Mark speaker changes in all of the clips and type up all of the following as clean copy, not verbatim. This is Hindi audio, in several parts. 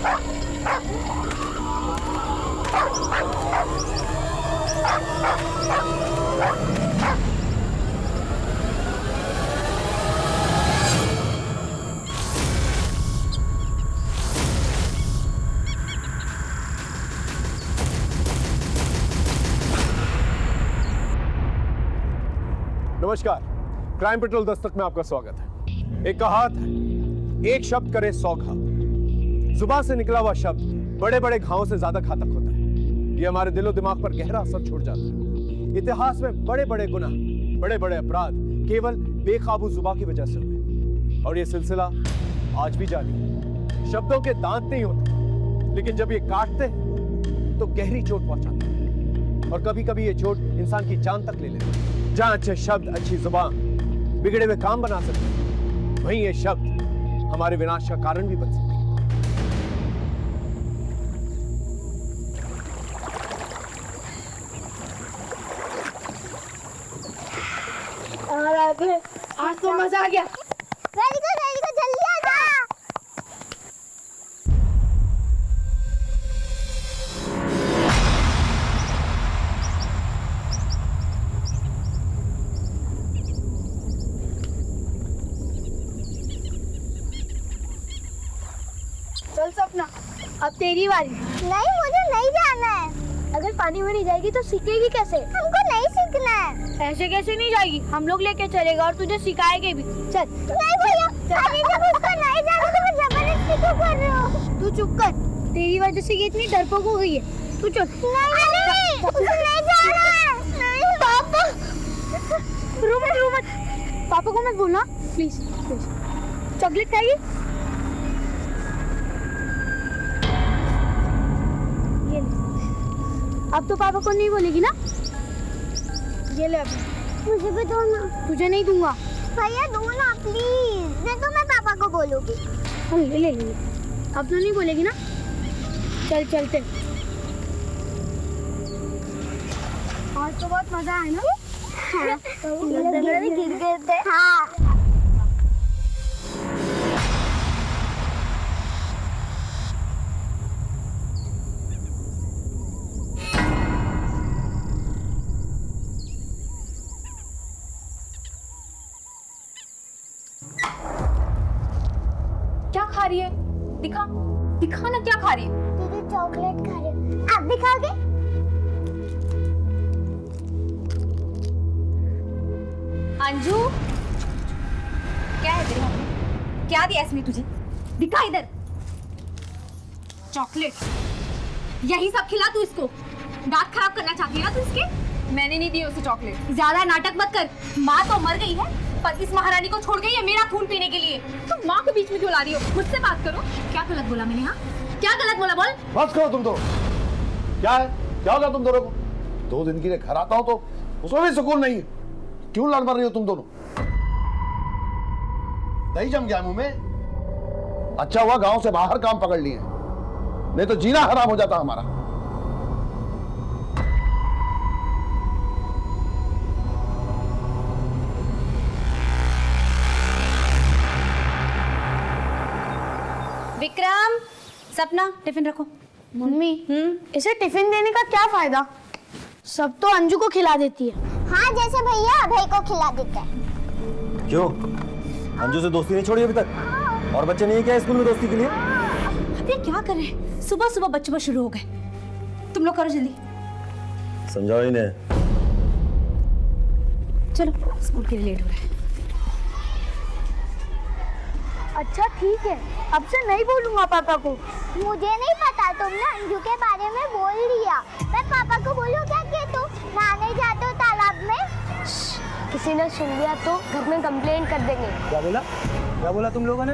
Speaker 1: नमस्कार, क्राइम पेट्रोल दस्तक में आपका स्वागत है। एक कहावत है, एक शब्द करे 100 घाव। जुबान से निकला हुआ शब्द बड़े बड़े घावों से ज्यादा घातक होता है। ये हमारे दिलो दिमाग पर गहरा असर छोड़ जाता है। इतिहास में बड़े बड़े गुनाह, बड़े बड़े अपराध केवल बेकाबू जुबान की वजह से हुए, और ये सिलसिला आज भी जारी है। शब्दों के दांत नहीं होते, लेकिन जब ये काटते हैं तो गहरी चोट पहुंचाते हैं, और कभी कभी ये चोट इंसान की जान तक ले लेती है। जहां अच्छे शब्द, अच्छी जुबान बिगड़े हुए काम बना सकते हैं, वहीं ये शब्द हमारे विनाश का कारण भी बन सकते हैं।
Speaker 2: आज तो मजा आ गया।
Speaker 3: वेरी गुड, जल्दी आ जा।
Speaker 2: चल सपना, अब तेरी बारी।
Speaker 3: नहीं, मुझे नहीं जाना है।
Speaker 2: अगर पानी में नहीं जाएगी तो सीखेगी कैसे?
Speaker 3: हमको नहीं सीखना है।
Speaker 2: ऐसे कैसे नहीं जाएगी? हम लोग लेके चलेगा और तुझे सिखाएंगे भी। चल।
Speaker 3: नहीं भैया, अरे जब उसको नहीं जाना तो मैं जबरदस्ती क्यों कर रही हूँ?
Speaker 2: तू चुप कर, तेरी वजह से ये इतनी डरपोक हो गई है। तू चल।
Speaker 3: नहीं, उसे नहीं जाना है। नहीं पापा।
Speaker 2: रो मत। पापा को मत बोलना, प्लीज। चॉकलेट खाएगी? ये ले। अब तो पापा को नहीं बोलेगी ना? ये ले अभी।
Speaker 3: मुझे भी दो ना।
Speaker 2: तुझे नहीं दूंगा।
Speaker 3: भैया दो ना प्लीज, नहीं तो मैं पापा को बोलूंगी।
Speaker 2: ले। अब तो नहीं बोलेगी ना? चल चलते। आज तो बहुत मजा आया ना?
Speaker 3: हाँ। गिर गए थे। हाँ।
Speaker 4: क्या खा रही है? दिखा ना, क्या खा रही है?
Speaker 3: दीदी चॉकलेट खा रही हूँ। आप भी खाओगे?
Speaker 4: अंजू, क्या है तेरे हाथ में? क्या दिया इसने तुझे? दिखा इधर। चॉकलेट। यही सब खिला तू इसको? दांत खराब करना चाहती है ना तू इसके? मैंने नहीं दी उसे चॉकलेट। ज्यादा नाटक मत कर। माँ तो मर गई है, पर इस महारानी को छोड़ गई है मेरा खून पीने के लिए। तुम माँ को बीच में क्यों ला रही हो? मुझसे बात करो। क्या गलत बोला मैंने? हाँ, क्या गलत बोला? बोल।
Speaker 5: बस करो तुम तो। क्या है? क्या होगा तुम दोनों को? 2 दिन के लिए घर आता हो तो उसमें भी सुकून नहीं है। क्यों लड़ मर रही हो तुम दोनों? दही जम गया मुंह में। अच्छा हुआ गांव से बाहर काम पकड़ लिए, नहीं तो जीना हराम हो जाता हमारा।
Speaker 4: विक्रम, सपना, टिफिन रखो।
Speaker 2: मम्मी, इसे टिफिन देने का क्या फायदा? सब तो अंजू को खिला देती है।
Speaker 3: हाँ, जैसे भैया अभय को खिला देते हैं।
Speaker 6: क्यों? अंजू से दोस्ती नहीं छोड़ी अभी तक? और बच्चे नहीं है क्या स्कूल में दोस्ती के लिए?
Speaker 4: अबे क्या कर रहे हैं? सुबह सुबह बच्चे शुरू हो गए। तुम लोग करो जल्दी।
Speaker 6: समझाओ इन्हें।
Speaker 4: चलो, स्कूल के लिए लेट हो रहा है।
Speaker 2: अच्छा ठीक है, अब से नहीं बोलूंगा पापा को।
Speaker 3: मुझे नहीं पता, तुमने अंजू के बारे में बोल दिया। मैं पापा को बोलूं क्या कि तुम नहाने जाते हो तालाब में?
Speaker 2: किसी ने सुन लिया तो घर में कंप्लेंट कर देंगे।
Speaker 6: क्या बोला तुम लोगों ने?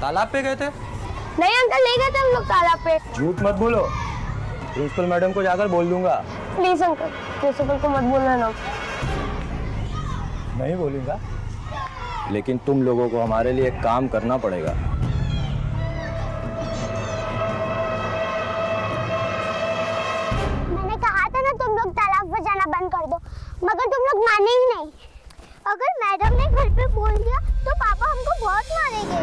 Speaker 6: तालाब पे गए थे?
Speaker 2: नहीं अंकल, नहीं गए थे हम लोग तालाब पे।
Speaker 6: झूठ मत बोलो, प्रिंसिपल मैडम को जाकर बोल दूंगा।
Speaker 2: प्लीज अंकल, प्रिंसिपल को मत बोलना ना।
Speaker 6: नहीं बोलूंगा, लेकिन तुम लोगों को हमारे लिए एक काम करना पड़ेगा।
Speaker 3: मैंने कहा था ना तुम लोग तालाब पर जाना बंद कर दो, मगर तुम लोग माने ही नहीं। अगर मैडम ने घर पे बोल दिया तो पापा हमको बहुत मारेंगे।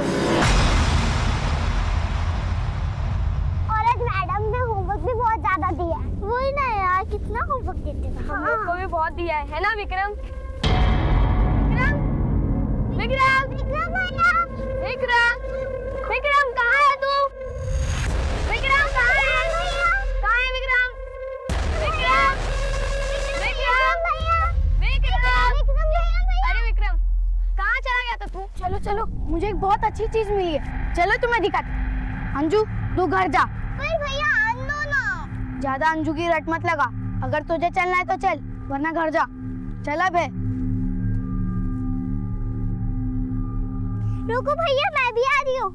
Speaker 2: भी बहुत दिया है ना विक्रम? विक्रम विक्रम
Speaker 3: विक्रम भैया,
Speaker 2: विक्रम विक्रम कहाँ है तू? विक्रम कहाँ है? कहाँ है विक्रम? विक्रम विक्रम
Speaker 3: भैया,
Speaker 2: विक्रम
Speaker 3: भैया।
Speaker 2: अरे विक्रम कहाँ चला गया था तू? चलो चलो, मुझे एक बहुत अच्छी चीज मिली है, चलो तुम्हें दिखाती। अंजू तू घर जा।
Speaker 3: पर भैया आन दो ना।
Speaker 2: ज्यादा अंजू की रट मत लगा, अगर तुझे चलना है तो चल, वरना घर जा। चल अब है।
Speaker 3: रुको भैया, मैं भी आ रही हूँ।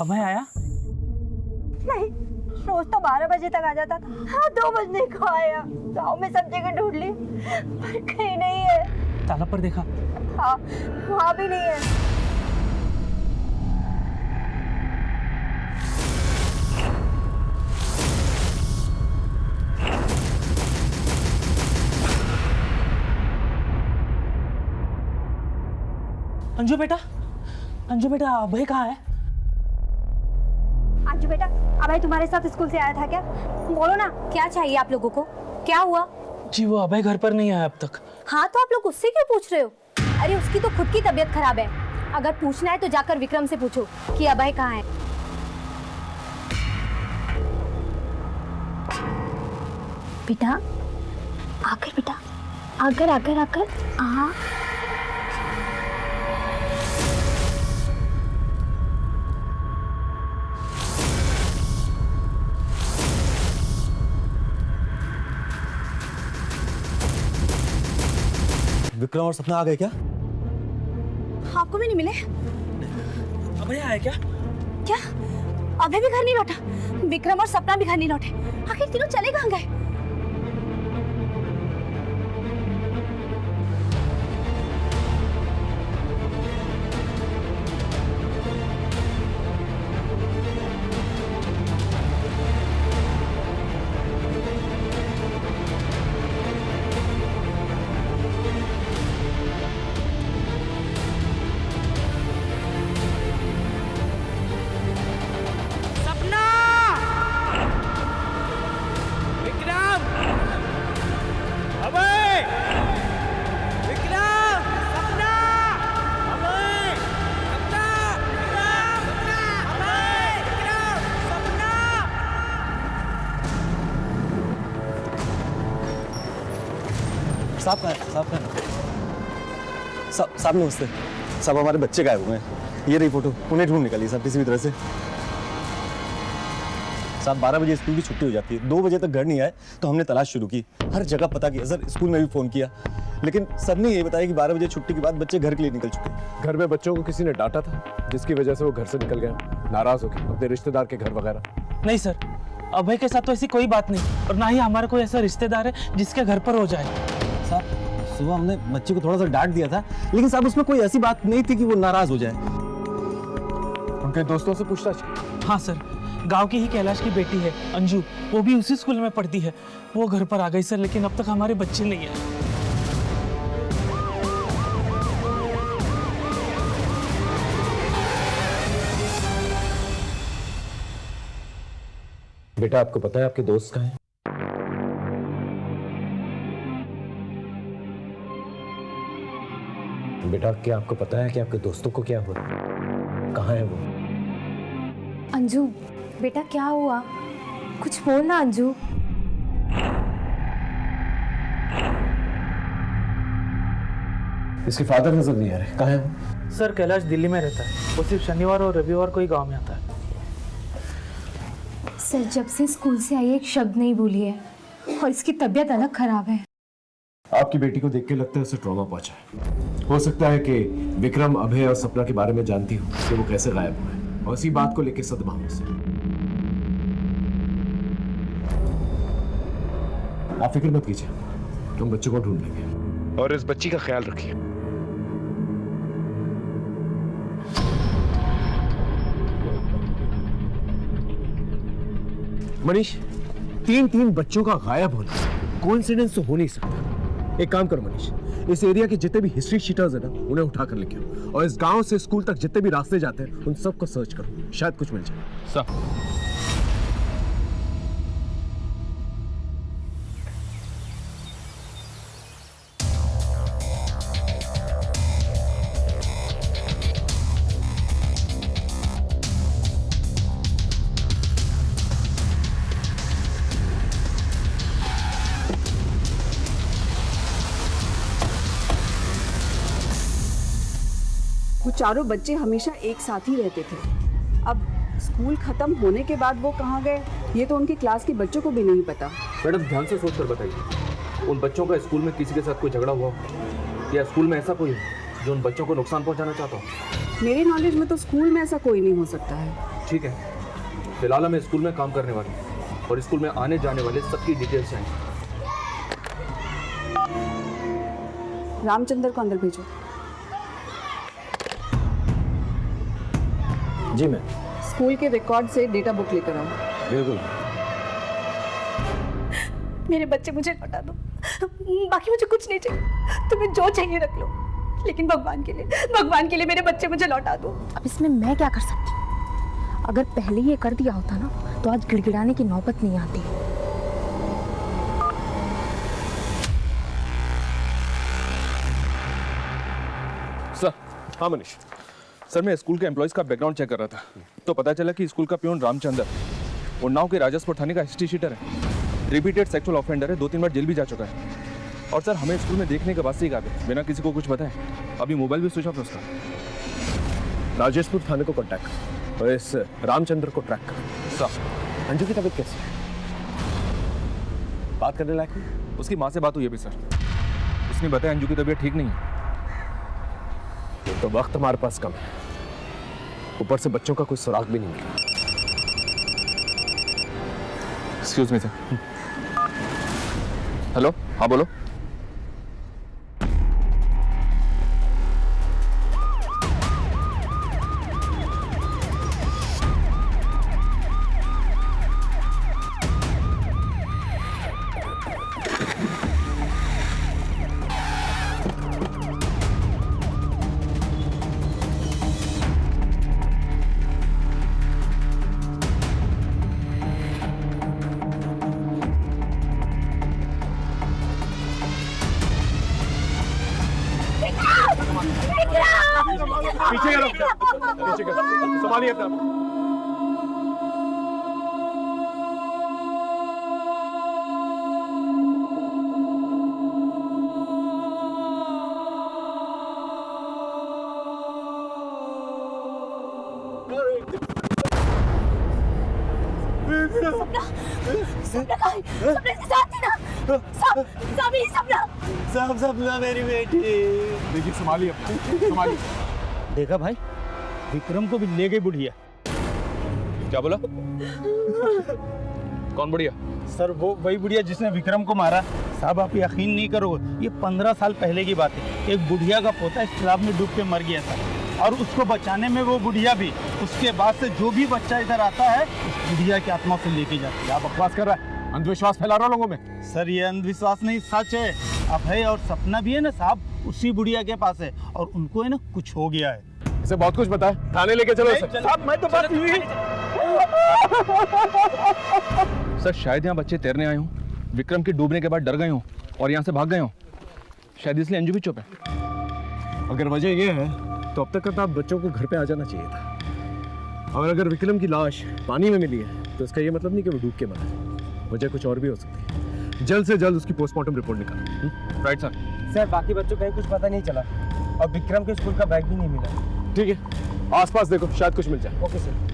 Speaker 7: अभय आया?
Speaker 8: नहीं, रोज तो 12 बजे तक आ जाता था। हाँ, 2 बजने को आया। गाँव में सब जगह ढूंढ ली, पर कहीं नहीं है।
Speaker 7: ताला पर देखा?
Speaker 8: हाँ, वहाँ भी नहीं है।
Speaker 7: अंजू बेटा, अंजू बेटा, अभय कहाँ है?
Speaker 8: अंजू बेटा, अभय तुम्हारे साथ स्कूल से आया था क्या? बोलो ना, क्या चाहिए आप लोगों को? क्या हुआ?
Speaker 7: जी वो अभय घर पर नहीं आया अब तक।
Speaker 4: हाँ तो आप लोग उससे क्यों पूछ रहे हो? अरे उसकी तो खुद की तबीयत खराब है। अगर पूछना है तो जाकर विक्रम से पूछो कि अभय कहाँ है।
Speaker 2: बेटा आकर, बेटा आकर आकर आकर। हाँ
Speaker 6: विक्रम और सपना आ गए क्या?
Speaker 4: आपको भी नहीं मिले?
Speaker 7: अभय आया क्या?
Speaker 4: क्या अभय भी घर नहीं लौटा? विक्रम और सपना भी घर नहीं लौटे? आखिर तीनों चले कहाँ गए?
Speaker 6: साहब कहाँ है? साहब कहाँ है? साहब नमस्ते। साहब हमारे बच्चे गायब हुए हैं। ये रही फोटो, उन्हें ढूंढ निकाली साहब किसी भी तरह से। साहब 12 बजे स्कूल की छुट्टी हो जाती है, 2 बजे तक घर नहीं आए तो हमने तलाश शुरू की, हर जगह पता किया सर, स्कूल में भी फ़ोन किया, लेकिन सबने ये बताया कि 12 बजे छुट्टी के बाद बच्चे घर के लिए निकल चुके।
Speaker 1: घर में बच्चों को किसी ने डांटा था जिसकी वजह से वो घर से निकल गए, नाराज होकर अपने रिश्तेदार के घर वगैरह?
Speaker 7: नहीं सर, अभय के साथ तो ऐसी कोई बात नहीं, और ना ही हमारा कोई ऐसा रिश्तेदार है जिसके घर पर हो जाए।
Speaker 6: साहब सुबह हमने बच्चे को थोड़ा सा डांट दिया था, लेकिन साहब उसमें कोई ऐसी बात नहीं थी कि वो नाराज हो जाए।
Speaker 1: उनके दोस्तों से पूछताछ?
Speaker 7: हाँ सर, गांव की ही कैलाश की बेटी है अंजू, वो भी उसी स्कूल में पढ़ती है, वो घर पर आ गई सर, लेकिन अब तक हमारे बच्चे नहीं आए।
Speaker 1: बेटा आपको पता है आपके दोस्त कहाँ हैं? बेटा क्या आपको पता है कि आपके दोस्तों को क्या हुआ? कहाँ है वो?
Speaker 4: अंजू बेटा क्या हुआ? कुछ बोल ना अंजू।
Speaker 1: इसके फादर नजर नहीं आ रहे, कहाँ है वो?
Speaker 7: सर कैलाश दिल्ली में रहता है, वो सिर्फ शनिवार और रविवार को ही गाँव में आता है।
Speaker 4: सर जब से स्कूल से आई एक शब्द नहीं बोली है, और इसकी तबीयत अलग खराब है।
Speaker 1: आपकी बेटी को देख के लगता है उसे ट्रॉमा पहुंचा है। हो सकता है कि विक्रम, अभय और सपना के बारे में जानती हो कि वो कैसे गायब हुए, और इसी बात को लेकर सदमा हो उसे। आप फिक्र मत कीजिए, तुम बच्चों को ढूंढ लेंगे, और इस बच्ची का ख्याल रखिए। मनीष, तीन बच्चों का गायब होना कोइंसिडेंस तो हो नहीं सकता। एक काम करो मनीष, इस एरिया के जितने भी हिस्ट्री शीटर्स है ना, उन्हें उठा कर लेके आओ और इस गांव से स्कूल तक जितने भी रास्ते जाते हैं उन सबको सर्च करो, शायद कुछ मिल जाए।
Speaker 9: सर
Speaker 10: वो चारों बच्चे हमेशा एक साथ ही रहते थे। अब स्कूल खत्म होने के बाद वो कहाँ गए ये तो उनकी क्लास के बच्चों को भी नहीं पता।
Speaker 9: मैडम ध्यान से सोच कर बताइए, उन बच्चों का स्कूल में किसी के साथ कोई झगड़ा हुआ हो या स्कूल में ऐसा कोई हो जो उन बच्चों को नुकसान पहुंचाना चाहता हो?
Speaker 10: मेरे नॉलेज में तो स्कूल में ऐसा कोई नहीं हो सकता है।
Speaker 9: ठीक है, फिलहाल मैं स्कूल में काम करने वाली हूँ और स्कूल में आने जाने वाले सबकी डिटेल्स चाहिए।
Speaker 10: रामचंद्र को अंदर भेजो।
Speaker 6: जी मैम।
Speaker 10: स्कूल के रिकॉर्ड से डेटा बुक लेकर आओ।
Speaker 6: बिल्कुल।
Speaker 8: मेरे बच्चे मुझे लौटा दो, बाकी मुझे कुछ नहीं चाहिए, तुम्हें जो चाहिए रख लो, लेकिन भगवान के लिए मेरे बच्चे मुझे लौटा दो।
Speaker 2: अब इसमें मैं क्या कर सकती हूँ? अगर पहले ये कर दिया होता ना तो आज गिड़गिड़ाने की नौबत नहीं आती।
Speaker 9: सर।
Speaker 1: हाँ मनीष।
Speaker 9: सर मैं स्कूल के एम्प्लॉयज़ का बैकग्राउंड चेक कर रहा था तो पता चला कि स्कूल का प्यून रामचंद्र उन्नाव के राजसपुर थाने का हिस्ट्री शीटर है, रिपीटेड सेक्सुअल ऑफेंडर है, 2-3 बार जेल भी जा चुका है। और सर हमें स्कूल में देखने के बाद से ही गए बिना किसी को कुछ बताए, अभी मोबाइल भी स्विच ऑफ है उसका।
Speaker 1: राजेशपुर थाने को कांटेक्ट करो और इस रामचंद्र को ट्रैक करो।
Speaker 9: सर।
Speaker 1: अंजू की तबीयत कैसी है? बात करने लायक है?
Speaker 9: उसकी माँ से बात हुई अभी सर, उसने बताया अंजू की तबीयत ठीक नहीं है।
Speaker 1: तो वक्त हमारे पास कम है, ऊपर से बच्चों का कोई सुराग भी नहीं मिला।
Speaker 9: Excuse me sir. हेलो, हाँ बोलो।
Speaker 1: पीछे करो, पीछे करो, संभालिए अपना।
Speaker 6: सपना मेरी बेटी।
Speaker 1: देखिए संभालिए अपना, संभालिए।
Speaker 7: देखा भाई, विक्रम को भी ले गई बुढ़िया।
Speaker 9: क्या बोला? कौन बुढ़िया?
Speaker 7: सर वो वही बुढ़िया जिसने विक्रम को मारा। साहब आप यकीन नहीं करोगे, ये 15 साल पहले की बात है। एक बुढ़िया का पोता इस तालाब में डूब के मर गया था और उसको बचाने में वो बुढ़िया भी। उसके बाद से जो भी बच्चा इधर आता है उस बुढ़िया की आत्मा से लेके जाती है।
Speaker 1: क्या बकवास कर रहा है? अंधविश्वास फैला रहा लोगों में।
Speaker 7: सर ये अंधविश्वास नहीं, सच है। अभय और सपना भी है ना साहब, उसी बुढ़िया के पास है और उनको है ना कुछ हो गया है।
Speaker 1: इसे बहुत कुछ पता है, थाने लेके चलो इसे।
Speaker 7: साहब मैं तो बात हुई।
Speaker 9: सर शायद यहाँ बच्चे तैरने आए हों, विक्रम के डूबने के बाद डर गए हों और यहाँ से भाग गए हों, शायद इसलिए अंजू भी चुप है।
Speaker 1: अगर वजह ये है तो अब तक तो आप बच्चों को घर पे आ जाना चाहिए था। और अगर विक्रम की लाश पानी में मिली है तो इसका ये मतलब नहीं कि वो डूब के मरा है, वजह कुछ और भी हो सकती है। जल्द से जल्द उसकी पोस्टमार्टम रिपोर्ट निकालो।
Speaker 9: Right sir.
Speaker 7: सर बाकी बच्चों का कुछ पता नहीं चला और विक्रम के स्कूल का बैग भी नहीं मिला।
Speaker 1: ठीक है, आसपास देखो, शायद कुछ मिल जाए।
Speaker 7: Okay sir.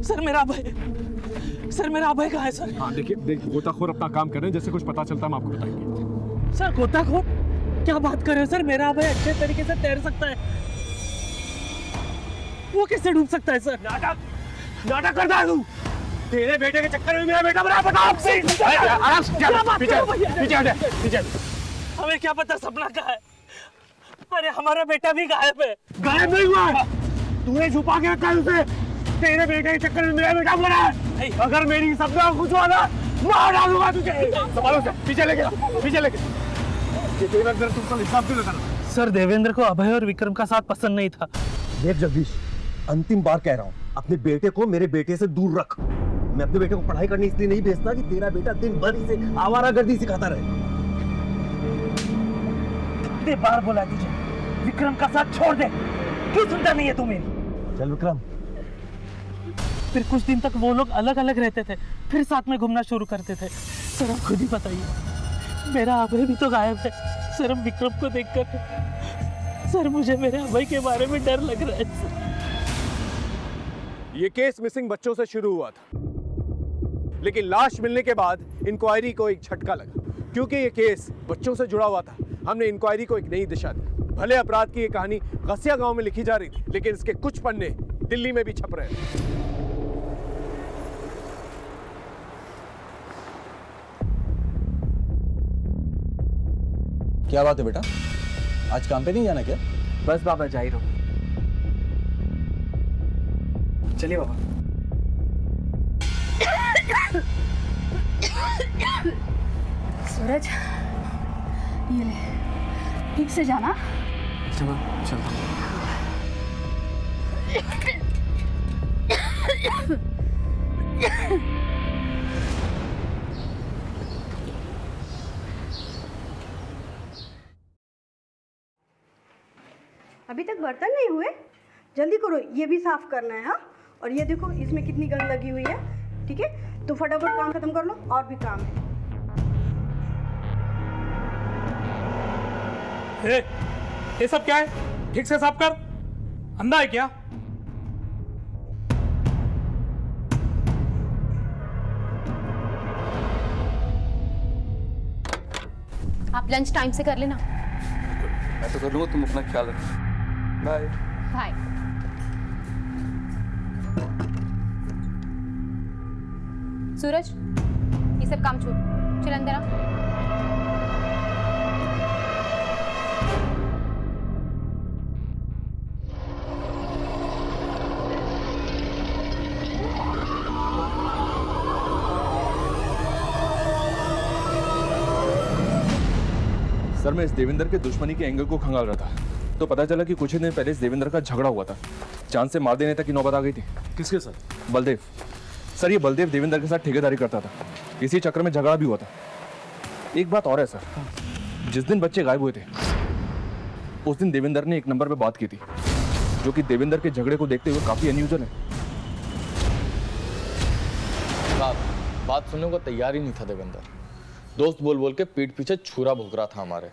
Speaker 7: सर मेरा अभय, सर मेरा अभय कहाँ है सर?
Speaker 1: हाँ देखिए, गोताखोर अपना काम कर रहे हैं, जैसे कुछ पता चलता है हम आपको बताएंगे।
Speaker 7: सर गोताखोर? क्या बात कर रहे हो सर? मेरा अभय अच्छे तरीके से तैर सकता है, वो कैसे डूब सकता है सर? नाटक करता है तू।
Speaker 1: तेरे बेटे के चक्कर में मेरा बेटा बना, बताओ आराम से, पीछे हट।
Speaker 7: हमें क्या पता सपना कहाँ है? अरे हमारा बेटा भी गायब है।
Speaker 1: गायब नहीं हुआ है, तूने छुपा के रखा है उसे। तेरे बेटे के चक्कर में मेरा बेटा बना है। अगर मेरी सपना को कुछ हुआ ना, मार डालूंगा तुझे। संभालो से, पीछे लेके। ये देवेंद्र तुमको हिसाब क्यों लगा?
Speaker 7: सर देवेंद्र को अभय और विक्रम का साथ पसंद नहीं था।
Speaker 6: देख जगदीश, अंतिम बार कह रहा हूँ, अपने बेटे को मेरे बेटे से दूर रख। मैं अपने बेटे को पढ़ाई करने इसलिए नहीं भेजता कि तेरा बेटा दिन भर इसे आवारागर्दी सिखाता रहे।
Speaker 7: कितने बार बोला तुझे, विक्रम का साथ छोड़ दे, क्यों सुनता नहीं है तू मेरी?
Speaker 6: चल विक्रम।
Speaker 7: फिर कुछ दिन तक वो लोग अलग अलग रहते थे, फिर साथ में घूमना शुरू करते थे। सर आप खुद ही बताइए, मेरा अभय भी तो गायब है। सर अब विक्रम को देखकर सर मुझे मेरे अभय के बारे में डर लग रहा है।
Speaker 1: ये केस मिसिंग बच्चों से शुरू हुआ था, लेकिन लाश मिलने के बाद इंक्वायरी को एक झटका लगा, क्योंकि ये केस बच्चों से जुड़ा हुआ था। हमने इंक्वायरी को एक नई दिशा दी। भले अपराध की ये कहानी गसिया गांव में लिखी जा रही थी, लेकिन इसके कुछ पन्ने दिल्ली में भी छप रहे हैं।
Speaker 6: क्या बात है बेटा, आज काम पे नहीं जाना क्या?
Speaker 11: बस बाबा जा ही रहा हूँ। चलिए बाबा।
Speaker 8: सूरज, ये ले, ठीक से जाना।
Speaker 11: चलो चलता हूँ।
Speaker 8: अभी तक बर्तन नहीं हुए, जल्दी करो, ये भी साफ करना है। हाँ, और ये देखो इसमें कितनी गंद लगी हुई है। ठीक है, तो फटाफट काम खत्म कर लो, और भी काम है।
Speaker 7: ये सब क्या है? ठीक से साफ कर। अंधा है क्या?
Speaker 4: आप लंच टाइम से कर लेना।
Speaker 9: मैं तो कर लूंगा, तुम अपना ख्याल रखो। Bye
Speaker 4: bye. सूरज, ये सब काम छोड़, चल अंदर आ।
Speaker 9: सर मैं इस देवेंद्र के दुश्मनी के एंगल को खंगाल रहा था, तो पता चला कि कुछ ही दिन पहले इस देवेंद्र का झगड़ा हुआ था। जान से मार देने तक की नौबत आ गई थी।
Speaker 6: किसके साथ?
Speaker 9: बलदेव। सर ये बलदेव देवेंद्र के साथ ठेकेदारी करता था, इसी चक्कर में झगड़ा भी हुआ था। एक बात और है सर, जिस दिन बच्चे गायब हुए थे उस दिन देवेंद्र ने एक नंबर पे बात की थी, जो कि देवेंद्र के झगड़े को देखते हुए काफी अनयूजुअल है।
Speaker 12: बात सुनने को तैयार ही नहीं था देवेंद्र। दोस्त बोल बोल के पीठ पीछे छुरा भोग रहा था हमारे।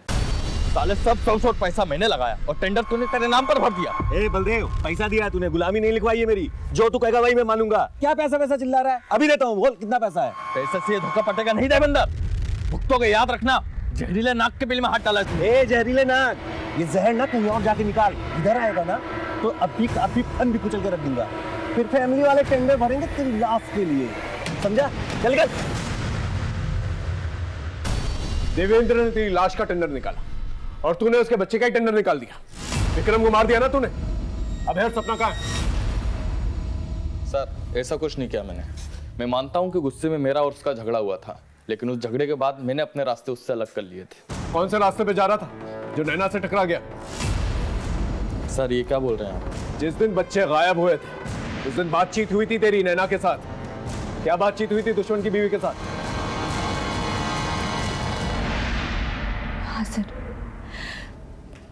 Speaker 12: साले सब 100 पैसा मैंने लगाया और टेंडर तूने तेरे नाम पर भर दिया।
Speaker 6: ए बलदेव, पैसा दिया तूने, गुलामी नहीं लिखवाई है मेरी। जो तू कहेगा वही मैं मानूंगा। क्या पैसा चिल्ला रहा है? अभी देता हूँ, बोल कितना पैसा है?
Speaker 12: पैसे से ये धोखा पटेगा नहीं देवेंद्र, भुगतोगे याद रखना। जहरीले नाक के बिल में हाथ डाला तूने।
Speaker 6: ए जहरीले नाक, ये जहर ना कहीं और जाके निकाल। इधर आएगा ना तो अभी फन भी कुचल के रख दूंगा। फिर फैमिली वाले टेंडर भरेंगे तेरी लाश के लिए, समझा? चल गया।
Speaker 1: देवेंद्र ने तेरी लाश का टेंडर निकाला और तूने उसके बच्चे का ही टेंडर निकाल दिया। विक्रम को मार दिया ना तूने। अब है सपना कहाँ है?
Speaker 12: सर ऐसा कुछ नहीं किया मैंने। मैं मानता हूँ कि गुस्से में मेरा और उसका झगड़ा हुआ था, लेकिन उस झगड़े के बाद मैंने अपने रास्ते उससे अलग कर लिए थे।
Speaker 1: कौन से रास्ते पे जा रहा था जो नैना से टकरा गया?
Speaker 12: सर ये क्या बोल रहे हैं आप?
Speaker 1: जिस दिन बच्चे गायब हुए थे उस दिन बातचीत हुई थी तेरी नैना के साथ। क्या बातचीत हुई थी दुश्मन की बीवी के साथ?
Speaker 8: हाँ सर,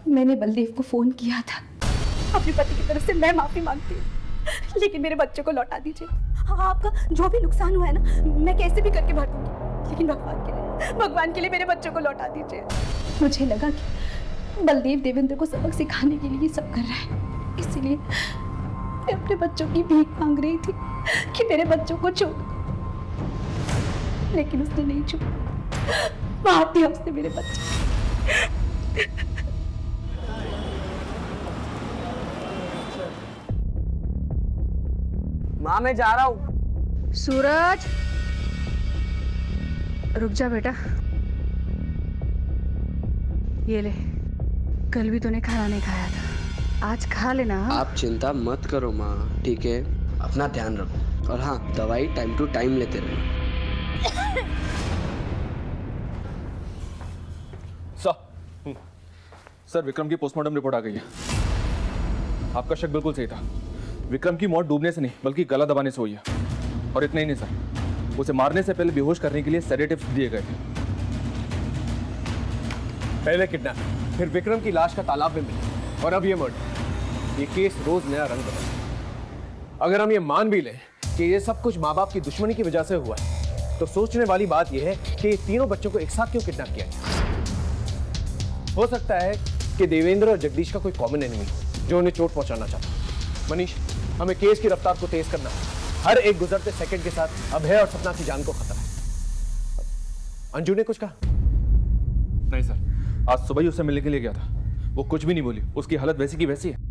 Speaker 8: मैंने बलदेव को फोन किया था। अपने पति की तरफ से मैं माफी मांगती हूँ, लेकिन मेरे बच्चों को लौटा दीजिए। हाँ, आपका जो भी नुकसान हुआ है ना, मैं कैसे भी करके भर दूंगी, लेकिन भगवान के लिए मेरे बच्चों को लौटा दीजिए। मुझे लगा कि बलदेव देवेंद्र को सबक सिखाने के लिए ये सब कर रहा है, इसीलिए मैं अपने बच्चों की भीख मांग रही थी कि मेरे बच्चों को छोड़, लेकिन उसने नहीं छोड़ा। मार दिया उसने मेरे बच्चे।
Speaker 11: माँ मैं जा रहा हूँ,
Speaker 8: सूरज, रुक जा बेटा। ये ले, कल भी तूने खाना नहीं खाया था, आज खा लेना। हाँ?
Speaker 11: आप चिंता मत करो माँ, ठीक है? अपना ध्यान रखो और हाँ, दवाई टाइम टू टाइम लेते रहो।
Speaker 9: सर, विक्रम की पोस्टमार्टम रिपोर्ट आ गई है। आपका शक बिल्कुल सही था। विक्रम की मौत डूबने से नहीं बल्कि गला दबाने से हुई है। और इतना ही नहीं सर, उसे मारने से पहले बेहोश करने के लिए सेडेटिव्स दिए गए थे।
Speaker 1: पहले किडनैप, फिर विक्रम की लाश का तालाब में मिली और अब ये मर्डर। ये केस रोज नया रंग बदलता। अगर हम ये मान भी लें कि ये सब कुछ माँ बाप की दुश्मनी की वजह से हुआ है, तो सोचने वाली बात यह है कि ये तीनों बच्चों को एक साथ क्यों किडनैप किया गया। हो सकता है कि देवेंद्र और जगदीश का कोई कॉमन एनिमी जो उन्हें चोट पहुंचाना चाहता। मनीष, हमें केस की रफ्तार को तेज करना है। हर एक गुजरते सेकंड के साथ अभय और सपना की जान को खतरा है। अंजू ने कुछ कहा?
Speaker 9: नहीं सर, आज सुबह ही उससे मिलने के लिए गया था। वो कुछ भी नहीं बोली। उसकी हालत वैसी की वैसी है।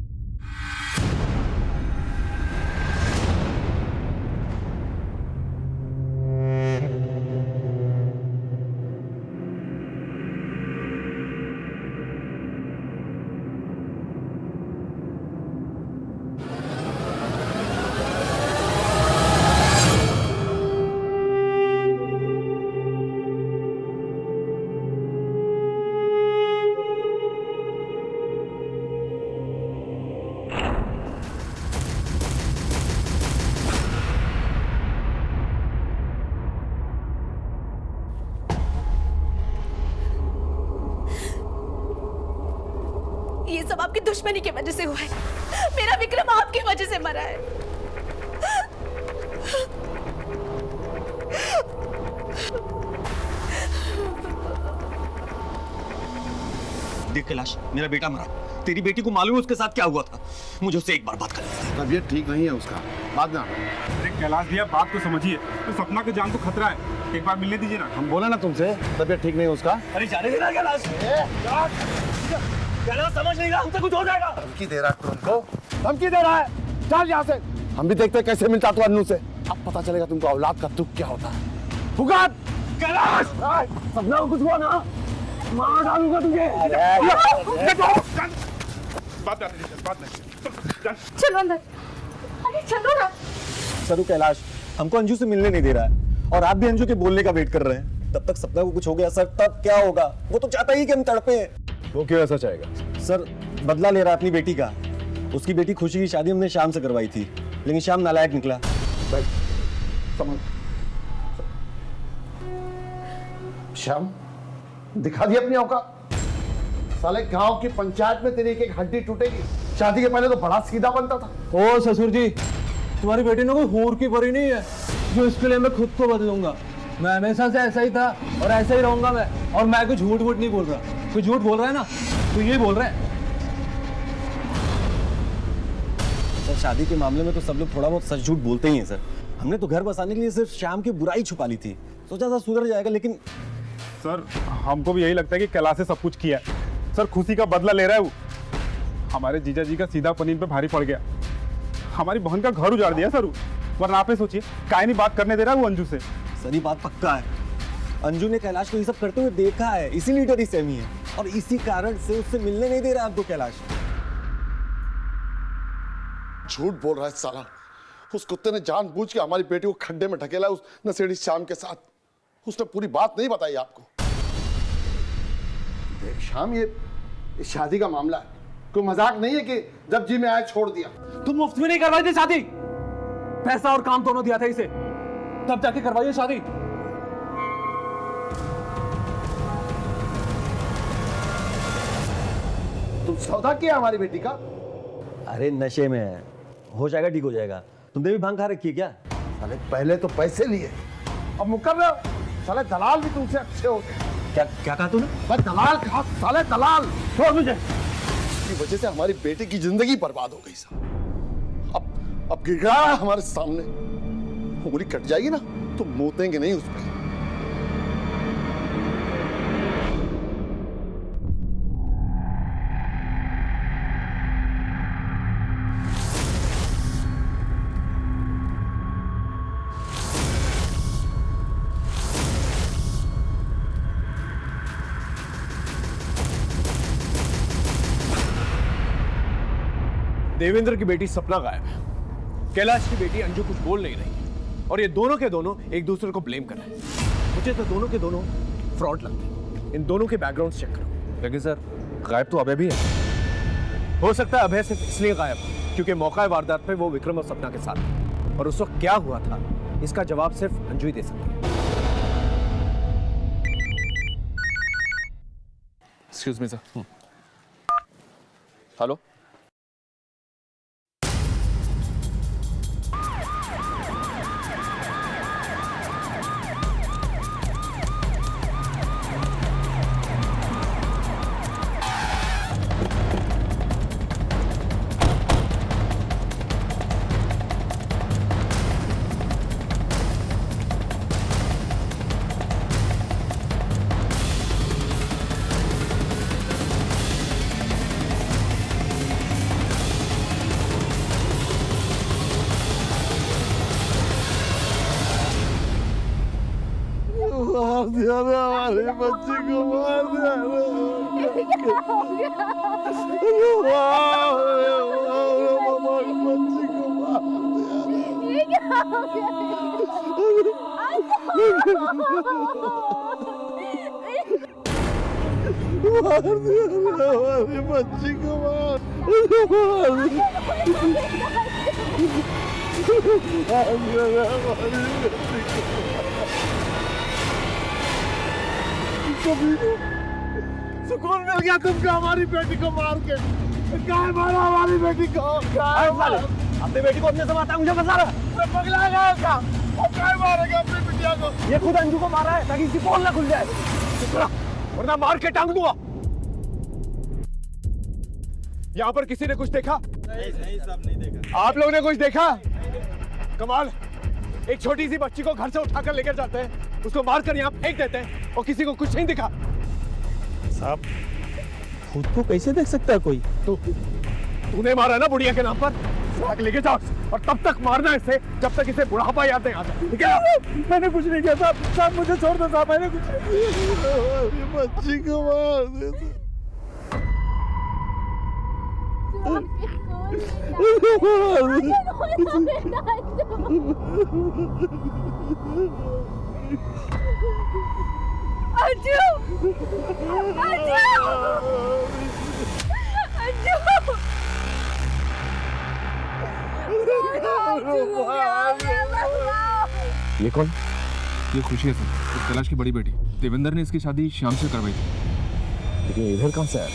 Speaker 8: ये सब आपकी दुश्मनी की वजह से हुआ है। मेरा विक्रम आपकी वजह से मरा है।
Speaker 6: देख कैलाश, मेरा बेटा मरा। तेरी बेटी को मालूम है उसके साथ क्या हुआ था? मुझे उससे एक बार बात करनी।
Speaker 5: तबीयत ठीक नहीं है उसका, बाद में
Speaker 7: अरे कैलाश भैया, बात को समझिए। तो सपना की जान तो खतरा है, एक बार मिलने दीजिए ना।
Speaker 5: हम बोले ना तुमसे, तबीयत ठीक नहीं है उसका।
Speaker 6: अरे जाने देना कैलाश। कैलाश समझ नहीं रहा, हमसे कुछ हो जाएगा।
Speaker 5: धमकी दे रहा है तुमको, धमकी दे रहा है। चल यहाँ से, हम भी देखते हैं कैसे मिलता तू अन्नू से। अब पता चलेगा तुमको औलाद का दुख क्या होता है। पुकार
Speaker 6: कैलाश, सपना को कुछ हुआ ना, मार डालूंगा तुझे।
Speaker 8: चलो अंदर। अरे चलो ना।
Speaker 6: सरू, कैलाश हमको अंजू से मिलने नहीं दे रहा है और आप भी अंजू के बोलने का वेट कर रहे हैं। तब तक सपना को कुछ हो गया सर, तब क्या होगा? वो तो चाहता ही कि हम तड़पे।
Speaker 1: वो क्यों ऐसा चाहेगा?
Speaker 6: सर, बदला ले रहा है अपनी बेटी का। उसकी बेटी खुशी की शादी हमने शाम से करवाई थी, लेकिन शाम नालायक निकला।
Speaker 5: समझ, श्याम दिखा दी अपनी औकात। साले गांव की पंचायत में तेरी एक एक हड्डी टूटेगी। शादी के पहले तो बड़ा सीधा बनता था।
Speaker 6: ओ ससुर जी, तुम्हारी बेटी ने कोई हूर की परी नहीं है जो इसके लिए मैं खुद को बदलूंगा। मैं हमेशा से ऐसा ही था और ऐसा ही रहूंगा मैं। और मैं कुछ झूठ वूठ नहीं बोल रहा। कोई झूठ बोल रहा है ना तो ये बोल रहा है। सर, शादी के मामले में तो सब लोग थोड़ा बहुत सच झूठ बोलते ही हैं सर। हमने तो घर बसाने के लिए सिर्फ शाम की बुराई छुपा ली थी, सोचा था सुधर जाएगा, लेकिन
Speaker 7: सर हमको भी यही लगता है कि कैलाश से सब कुछ किया है। सर खुशी का बदला ले रहा है वो। हमारे जीजा जी का सीधा पनीर पे भारी पड़ गया। हमारी बहन का घर उजाड़ दिया सर। वरना आप सोचिए, काहे नहीं बात करने दे रहा है वो अंजू से।
Speaker 6: सर ये बात पक्का है, अंजू ने कैलाश को ये सब करते हुए देखा है, इसीलिए डरी सहमी है और इसी कारण से उससे मिलने नहीं दे रहा आपको कैलाश।
Speaker 5: झूठ बोल रहा है साला। उस कुत्ते ने जानबूझ के हमारी बेटी को खड्डे में ढकेला उस नशेड़ी श्याम के साथ। उसने पूरी बात नहीं बताई आपको। देख श्याम, ये शादी का मामला है, कोई मजाक नहीं है कि जब जी में आया छोड़ दिया।
Speaker 6: तुम मुफ्त में नहीं करवाई थी शादी, पैसा और काम दोनों दिया था इसे, तब जाके करवाइए शादी।
Speaker 5: तुम सौदा किया हमारी बेटी का?
Speaker 6: अरे नशे में है, हो जाएगा, ठीक हो जाएगा। तुमने भी भांग खा रखी है क्या?
Speaker 5: साले पहले तो पैसे लिए, अब मुकर रहे हो। साले दलाल भी तुमसे अच्छे होते हैं।
Speaker 6: क्या क्या कहा तूने?
Speaker 5: मैं दलाल कहा, साले दलाल। छोड़ मुझे। इसकी वजह से हमारी बेटी की जिंदगी बर्बाद हो गई साहब। अब गिड़गिड़ा रहा है हमारे सामने। उंगली कट जाएगी ना तो मोतेंगे नहीं उस पर।
Speaker 1: देवेंद्र की बेटी सपना गायब है, कैलाश की बेटी अंजू कुछ बोल नहीं रही, और ये दोनों के दोनों एक दूसरे को ब्लेम कर रहे हैं। मुझे तो दोनों के दोनों फ्रॉड लगते हैं। इन दोनों के बैकग्राउंड चेक करो।
Speaker 9: लेकिन सर गायब तो अभय भी है।
Speaker 1: हो सकता है अभय सिर्फ इसलिए गायब हो क्योंकि मौका वारदात पे वो विक्रम और सपना के साथ था, और उस वक्त क्या हुआ था इसका जवाब सिर्फ अंजू ही दे सकती है।
Speaker 9: Excuse me sir. हेलो।
Speaker 5: मार दिया रे हमारे बच्चे को, मार दिया हमारे बच्चे को, सुकून मिल गया तुमको हमारी बेटी को मार के। क्या मारा हमारी बेटी को?
Speaker 1: अपनी बेटी को अपने से मारता है, मुझे बता रहा है।
Speaker 5: पगला गया क्या? और क्या मारेगा अपनी बिटिया को?
Speaker 1: ये खुद अंजू को मारा है ताकि इसकी पोल ना खुल जाए, वरना मार के टांग दूंगा। यहाँ पर किसी ने कुछ देखा?
Speaker 7: नहीं साहब, नहीं देखा।
Speaker 1: आप लोगों ने कुछ देखा? कमाल, एक छोटी सी बच्ची को घर से उठाकर लेकर जाते हैं, उसको मारकर यहाँ फेंक देते हैं और किसी को कुछ नहीं दिखा।
Speaker 7: साहब खुद को कैसे देख सकता है कोई?
Speaker 1: तूने मारा ना बुढ़िया के नाम पर, आगे लेके जाओ और तब तक मारना इसे जब तक इसे बुढ़ापा याद नहीं आता, ठीक है?
Speaker 5: मैंने कुछ नहीं किया साहब, साहब मुझे छोड़ दो साहब, मैंने कुछ बच्ची को मार दे।
Speaker 8: अंजू, अंजू,
Speaker 9: ये कौन? ये खुशी है सर, इस कैलाश की बड़ी बेटी। देवेंद्र ने इसकी शादी श्याम से करवाई थी।
Speaker 1: लेकिन इधर कहाँ से आया?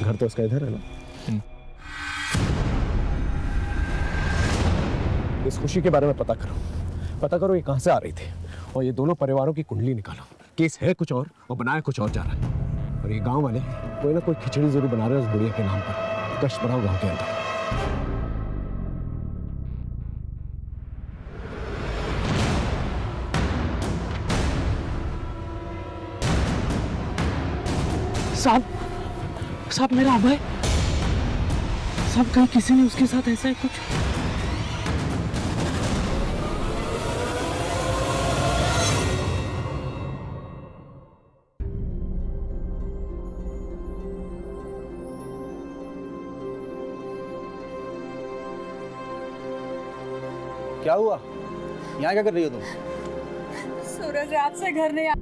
Speaker 1: घर तो उसका इधर है ना। इस खुशी के बारे में पता करो ये कहाँ से आ रही थी, और ये दोनों परिवारों की कुंडली निकालो। केस है कुछ और बनाया कुछ और जा रहा है, और ये गांव वाले कोई ना कोई खिचड़ी जरूर बना रहे हैं उस बुढ़िया के नाम पर। कष्ट बढ़ाओ गांव के अंदर।
Speaker 13: साहब मेरा अभय साहब, कहीं किसी ने उसके साथ ऐसा है कुछ?
Speaker 6: क्या हुआ? यहाँ क्या कर रही हो तुम?
Speaker 8: सूरज रात से घर नहीं आ।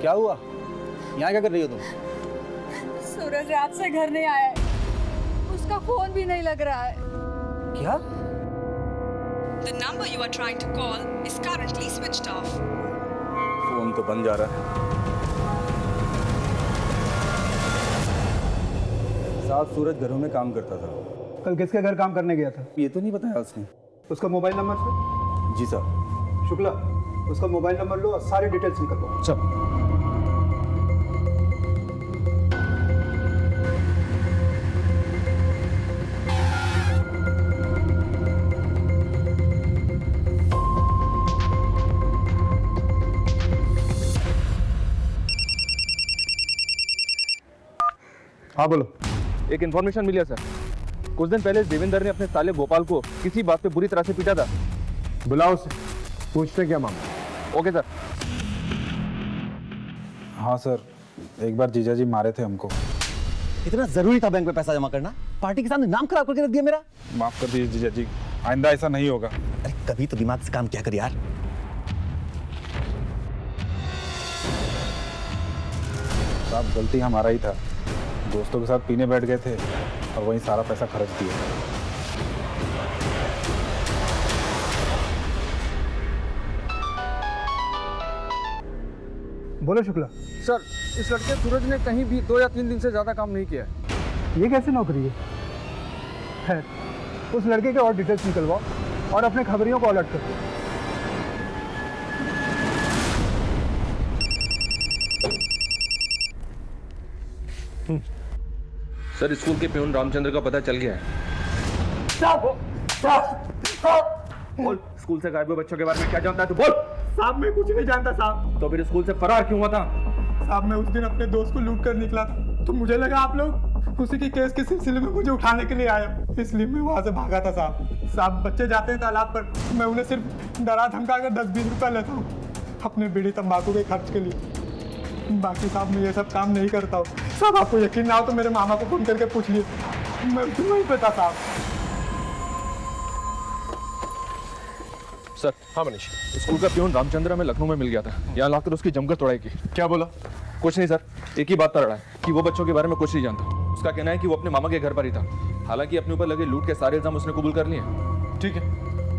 Speaker 6: क्या हुआ? यहाँ क्या कर रही हो तुम?
Speaker 8: सूरज रात से घर नहीं आया है, उसका फोन भी नहीं लग रहा है।
Speaker 6: क्या?
Speaker 10: The number you are trying to call is currently switched off.
Speaker 6: Phone तो बंद जा रहा है। साहब सूरज घरों में काम करता था।
Speaker 14: कल किसके घर काम करने गया था?
Speaker 6: ये तो नहीं बताया उसने।
Speaker 14: उसका मोबाइल नंबर सर?
Speaker 6: जी साहब।
Speaker 14: शुक्ला, उसका मोबाइल नंबर लो और सारी डिटेल्स निकल लो।
Speaker 6: चल।
Speaker 1: हाँ बोलो।
Speaker 9: एक इन्फॉर्मेशन मिली है सर, कुछ दिन पहले देवेंद्र ने अपने साले गोपाल को किसी बात पे बुरी तरह से पीटा था।
Speaker 1: बुलाओ उसे, पूछते क्या मामला।
Speaker 9: Okay sir.
Speaker 6: हाँ सर, एक बार जीजा जी मारे थे हमको।
Speaker 15: इतना जरूरी था बैंक में पैसा जमा करना? पार्टी के सामने नाम खराब करके रख दिया मेरा।
Speaker 6: माफ कर दीजिए जीजा जी, आइंदा ऐसा नहीं होगा।
Speaker 15: अरे कभी तो दिमाग से काम किया कर यार।
Speaker 6: साहब गलती हमारा ही था, दोस्तों के साथ पीने बैठ गए थे और वहीं सारा पैसा खर्च दिया।
Speaker 14: बोलो शुक्ला।
Speaker 16: सर, इस लड़के सूरज ने कहीं भी 2 या 3 दिन से ज़्यादा काम नहीं किया है।
Speaker 14: ये कैसी नौकरी है? खैर, उस लड़के के और डिटेल्स निकलवाओ और अपने खबरियों को अलर्ट कर दो।
Speaker 9: सर, स्कूल के प्यून रामचंद्र का पता चल गया है। बोल, स्कूल से गायब हुए बच्चों के बारे में क्या जानता है तू? बोल।
Speaker 7: साहब मैं कुछ नहीं जानता साहब।
Speaker 9: तो फिर स्कूल से फरार क्यों हुआ था?
Speaker 7: साहब मैं उस दिन अपने दोस्त को लूट कर निकला था, तो मुझे लगा आप लोग उसी की केस के सिलसिले में मुझे उठाने के लिए आए, इसलिए मैं वहाँ से भागा था साहब। साहब बच्चे जाते हैं तालाब पर, मैं उन्हें सिर्फ डरा धमका कर 10-20 रुपये लेता हूँ अपने बीड़ी तंबाकू के खर्च के लिए। बाकी साहब मैं ये सब काम नहीं करता हूँ। साहब आपको यकीन ना हो तो मेरे मामा को फोन करके पूछ लिए, मैं नहीं पता साहब।
Speaker 9: सर, हाँ मनीष, स्कूल का प्यून रामचंद्र में लखनऊ में मिल गया था, यहाँ लाकर उसकी जमकर तोड़ाई की।
Speaker 1: क्या बोला?
Speaker 9: कुछ नहीं सर, एक ही बात पर अड़ा है कि वो बच्चों के बारे में कुछ नहीं जानता। उसका कहना है कि वो अपने मामा के घर पर ही था, हालांकि अपने ऊपर लगे लूट के सारे इल्जाम उसने कबूल कर लिए।
Speaker 1: ठीक है,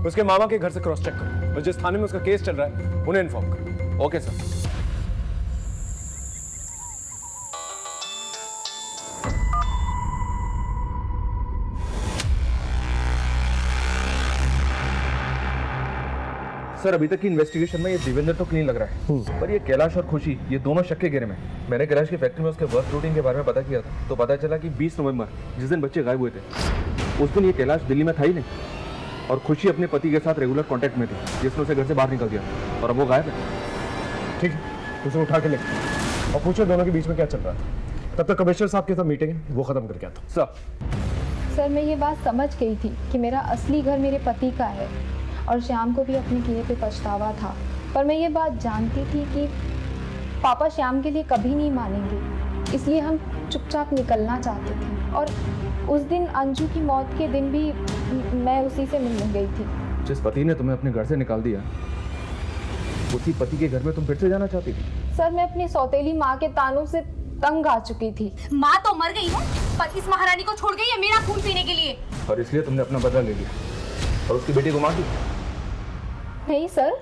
Speaker 1: उसके मामा के घर से क्रॉस चेक करो और जिस थाने में उसका केस चल रहा है उन्हें इन्फॉर्म करो।
Speaker 9: Okay sir. सर, अभी तक की इन्वेस्टिगेशन में ये देवेंद्र तो क्लीन लग रहा है, पर ये कैलाश और खुशी, ये दोनों शक के घेरे में। मैंने कैलाश की फैक्ट्री में उसके वर्क रूटीन के बारे में पता किया था, तो पता चला कि 20 नवंबर, जिस दिन बच्चे गायब हुए थे, उस दिन ये कैलाश दिल्ली में था ही नहीं, और खुशी अपने पति के साथ रेगुलर कॉन्टैक्ट में थी, जिसने उसे घर से बाहर निकल दिया, और अब वो गायब है।
Speaker 1: ठीक है, उसे उठा के ले और पूछो दोनों के बीच में क्या चल रहा था। तब तक कमिश्नर साहब के साथ मीटिंग है, वो खत्म करके आता हूँ।
Speaker 8: सर, मैं ये बात समझ गई थी कि मेरा असली घर मेरे पति का है और श्याम को भी अपने किए पे पछतावा था, पर मैं ये बात जानती थी कि पापा श्याम के लिए कभी नहीं मानेंगे, इसलिए हम चुपचाप निकलना चाहते थे। और उस दिन अंजू की मौत के दिन भी मैं उसी से मिलने गई थी।
Speaker 9: जिस पति ने तुम्हें अपने घर से निकाल दिया, उसी पति के घर में तुम फिर से जाना चाहती थी?
Speaker 8: सर, मैं अपनी सौतेली माँ के तानों से तंग आ चुकी थी।
Speaker 4: माँ तो मर गई है, पर इस महारानी को छोड़ गई है मेरा खून पीने के लिए,
Speaker 9: और इसलिए तुमने अपना बदला ले लिया और उसकी बेटी को मार दी।
Speaker 8: नहीं सर,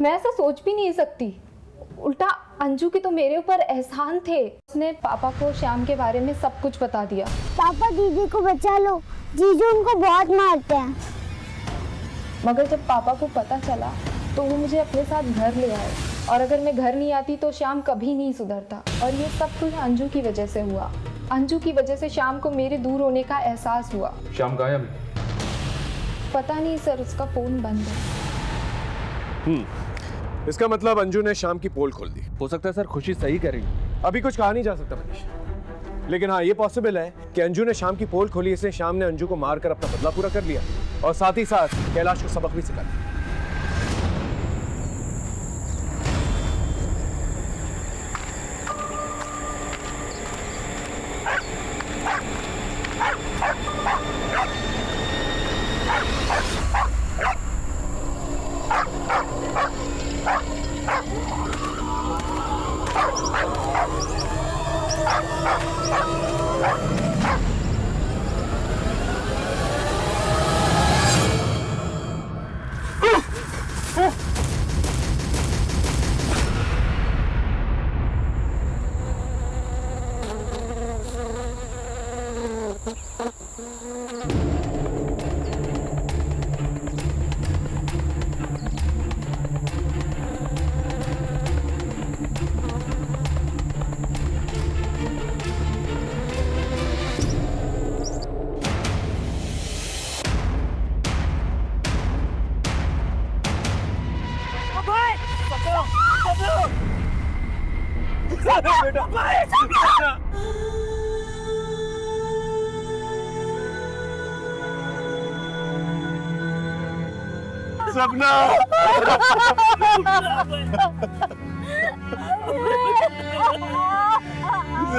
Speaker 8: मैं ऐसा सोच भी नहीं सकती। उल्टा अंजू के तो मेरे ऊपर एहसान थे। उसने पापा को श्याम के बारे में सब कुछ बता दिया।
Speaker 3: पापा दीदी को बचा लो, जीजू उनको बहुत मारते हैं।
Speaker 8: मगर जब पापा को पता चला तो वो मुझे अपने साथ घर ले आए, और अगर मैं घर नहीं आती तो श्याम कभी नहीं सुधरता। और ये सब कुछ अंजू की वजह से हुआ। अंजू की वजह से श्याम को मेरे दूर होने का एहसास हुआ।
Speaker 9: श्याम कहाँ है अभी?
Speaker 8: पता नहीं सर, उसका फोन बंद है।
Speaker 1: इसका मतलब अंजू ने शाम की पोल खोल दी।
Speaker 9: हो सकता है सर, खुशी सही कह रही है।
Speaker 1: अभी कुछ कहा नहीं जा सकता मनीष, लेकिन हाँ ये पॉसिबल है कि अंजू ने शाम की पोल खोली, इसलिए शाम ने अंजू को मारकर अपना बदला पूरा कर लिया और साथ ही साथ कैलाश को सबक भी सिखा दिया।
Speaker 7: सपना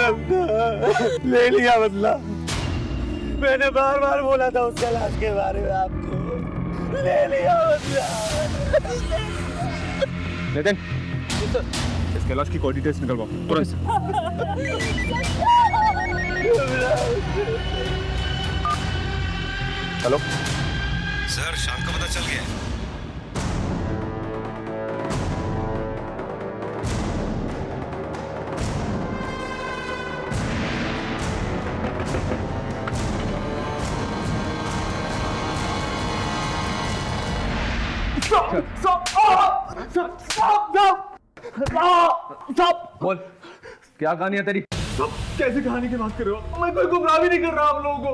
Speaker 7: ले लिया बदला। मैंने बार बार बोला था उस कैलाश के बारे में आपको, ले लिया बदला।
Speaker 9: नितिन, इस कैलाश की कोई डिटेल्स निकलवाओ तुरंत। हेलो
Speaker 17: सर, शाम का पता चल गया है।
Speaker 9: बोल, क्या कहानी है तेरी?
Speaker 1: कैसी कहानी की बात कर रहे हो? मैं कोई गुमराह भी नहीं कर रहा आप लोगों को।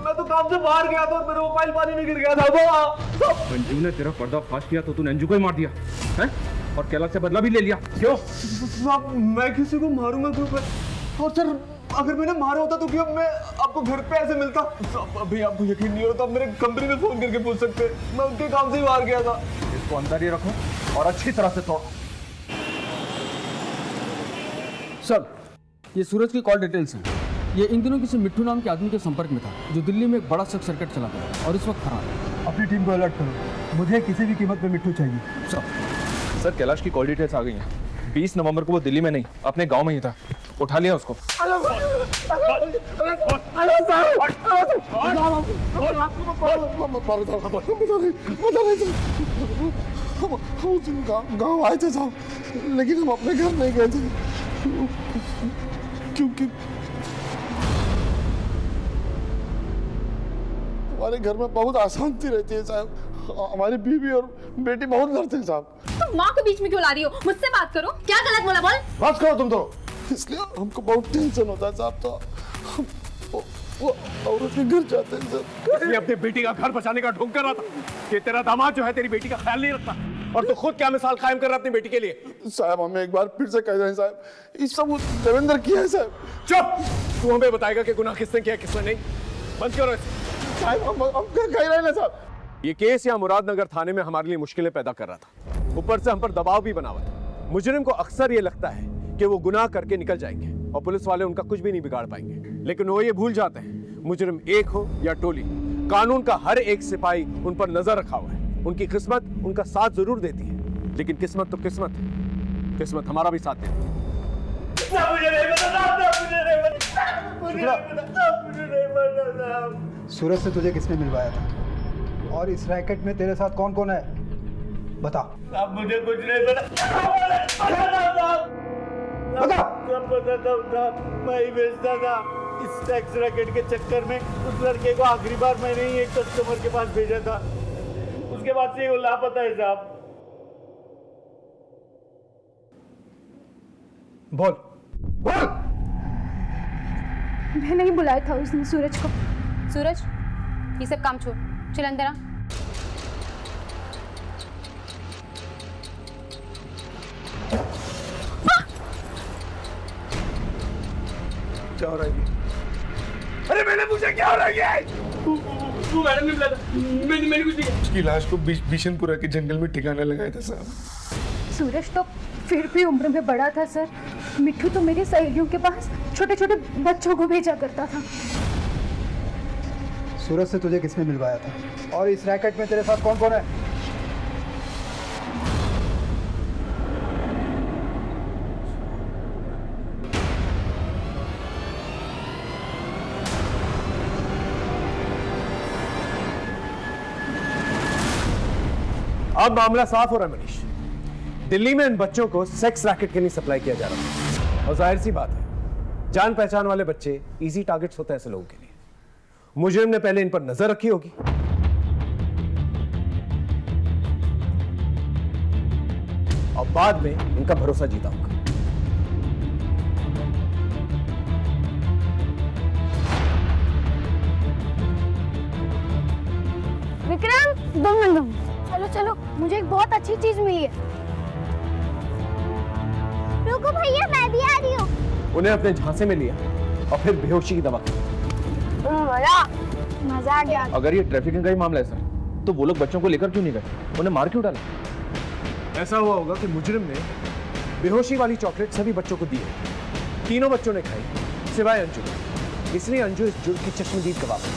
Speaker 1: मैं तो काम से बाहर गया था और मेरा मोबाइल पानी में गिर गया था।
Speaker 9: अंजू ने तेरा पर्दाफाश किया तो तूने अंजू को ही मार दिया हैं? और कैलाश से बदला भी ले लिया, क्यों?
Speaker 1: साहब, मैं किसी को मारूंगा क्यों? और सर, अगर मैंने मारा होता तो क्या मैं आपको घर पे ऐसे मिलता? साहब, अभी आपको यकीन नहीं हो तो आप मेरे कंपनी में फोन करके पूछ सकते हैं। मैं उनके काम से ही बाहर गया था।
Speaker 9: इसको अंदर ही रखो और अच्छी तरह से तोड़।
Speaker 16: सर, ये सूरज की कॉल डिटेल्स हैं। ये इन दिनों किसी मिट्टू नाम के आदमी के संपर्क में था जो दिल्ली में एक बड़ा शख्स सर्किट चलाता है और इस वक्त फरार है।
Speaker 14: अपनी टीम को अलर्ट करो, मुझे किसी भी कीमत पे मिट्टू चाहिए।
Speaker 9: सर, कैलाश की कॉल डिटेल्स आ गई हैं। 20 नवंबर को वो दिल्ली में नहीं, अपने गांव में ही था। उठा लिया उसको।
Speaker 5: गाँव आए थे साहब, लेकिन हम अपने घर नहीं गए थे क्योंकि हमारे घर में बहुत अशांति रहती है साहब। हमारी बीवी और बेटी बहुत लड़ते हैं साहब।
Speaker 4: तुम माँ को बीच में क्यों ला रही हो? मुझसे बात करो। क्या गलत बोला बोल?
Speaker 5: बस करो तुम तो। इसलिए हमको बहुत टेंशन होता है साहब। तो वो औरत के घर जाते हैं सर।
Speaker 1: इसलिए अपनी बेटी का घर बचाने का ढोंग कर रहा था कि तेरा दामाद जो है तेरी बेटी का ख्याल नहीं रखता, और तो खुद क्या मिसाल कायम कर रहा अपनी बेटी के लिए।
Speaker 5: साहब, हमें एक बार फिर से कह रहे हैं साहब, इस सब देवेंद्र किया है साहब।
Speaker 1: चुप! तू हमें बताएगा कि गुनाह किसने किया किसने नहीं। बंद करो
Speaker 5: साहब, हम क्या कह रहे हैं ना साहब।
Speaker 1: ये केस यहाँ मुरादनगर थाने में हमारे लिए मुश्किलें पैदा कर रहा था। ऊपर से हम पर दबाव भी बना हुआ था। मुजरिम को अक्सर ये लगता है कि वो गुनाह करके निकल जाएंगे और पुलिस वाले उनका कुछ भी नहीं बिगाड़ पाएंगे, लेकिन वो ये भूल जाते हैं मुजरिम एक हो या टोली, कानून का हर एक सिपाही उन पर नजर रखा हुआ है। उनकी किस्मत उनका साथ जरूर देती है, लेकिन किस्मत तो किस्मत है। किस्मत हमारा भी साथ देती है।
Speaker 14: सूरज से तुझे किसने मिलवाया था और इस रैकेट में तेरे साथ कौन कौन है, बता।
Speaker 7: अब मुझे कुछ नहीं पता। मैं ही बेचता था। इस टैक्स रैकेट के चक्कर में उस लड़के को आखिरी बार मैंने ही एक कस्टमर के पास भेजा था। उसके बाद से वो लापता है साहब।
Speaker 14: बोल बोल।
Speaker 8: मैंने ही बुलाया था उसने सूरज को।
Speaker 4: सूरज, ये सब काम छोड़, चल अंदर आ।
Speaker 1: क्या हो रहा है? अरे मैंने पूछा क्या हो रहा है? तू मैडम ने बुलाया था। मैंने कुछ नहीं किया।
Speaker 5: उसकी लाश को बिशनपुरा के जंगल में ठिकाने लगाया था साहब।
Speaker 8: सूरज तो फिर भी उम्र में बड़ा था सर। मिट्टू तो मेरी सहेलियों के पास छोटे छोटे बच्चों को भेजा करता था।
Speaker 14: सूरज से तुझे किसने मिलवाया था और इस रैकेट में तेरे साथ कौन कौन है?
Speaker 1: अब मामला साफ हो रहा है मनीष। दिल्ली में इन बच्चों को सेक्स रैकेट के लिए सप्लाई किया जा रहा है, और जाहिर सी बात है जान पहचान वाले बच्चे इजी टारगेट्स होते हैं ऐसे लोगों के लिए। मुजरिम ने पहले इन पर नजर रखी होगी, और बाद में इनका भरोसा जीता होगा।
Speaker 2: विक्रम, 2 मिनट। चलो चलो, मुझे एक बहुत अच्छी चीज मिली है।
Speaker 3: रुको भैया, मैं भी आ रही हूँ।
Speaker 1: उन्हें अपने झांसे में लिया और फिर बेहोशी की दवा की।
Speaker 2: मजा आ गया।
Speaker 9: अगर ये ट्रैफिकिंग का ही मामला है सर, तो वो लोग बच्चों को लेकर क्यों नहीं गए? उन्हें मार क्यों डाला?
Speaker 1: ऐसा हुआ होगा कि मुजरिम ने बेहोशी वाली चॉकलेट सभी बच्चों को दी है तीनों बच्चों ने खाई सिवाय अंजू, इसलिए अंजू इस जुर्म की चश्मदीद गवाह है।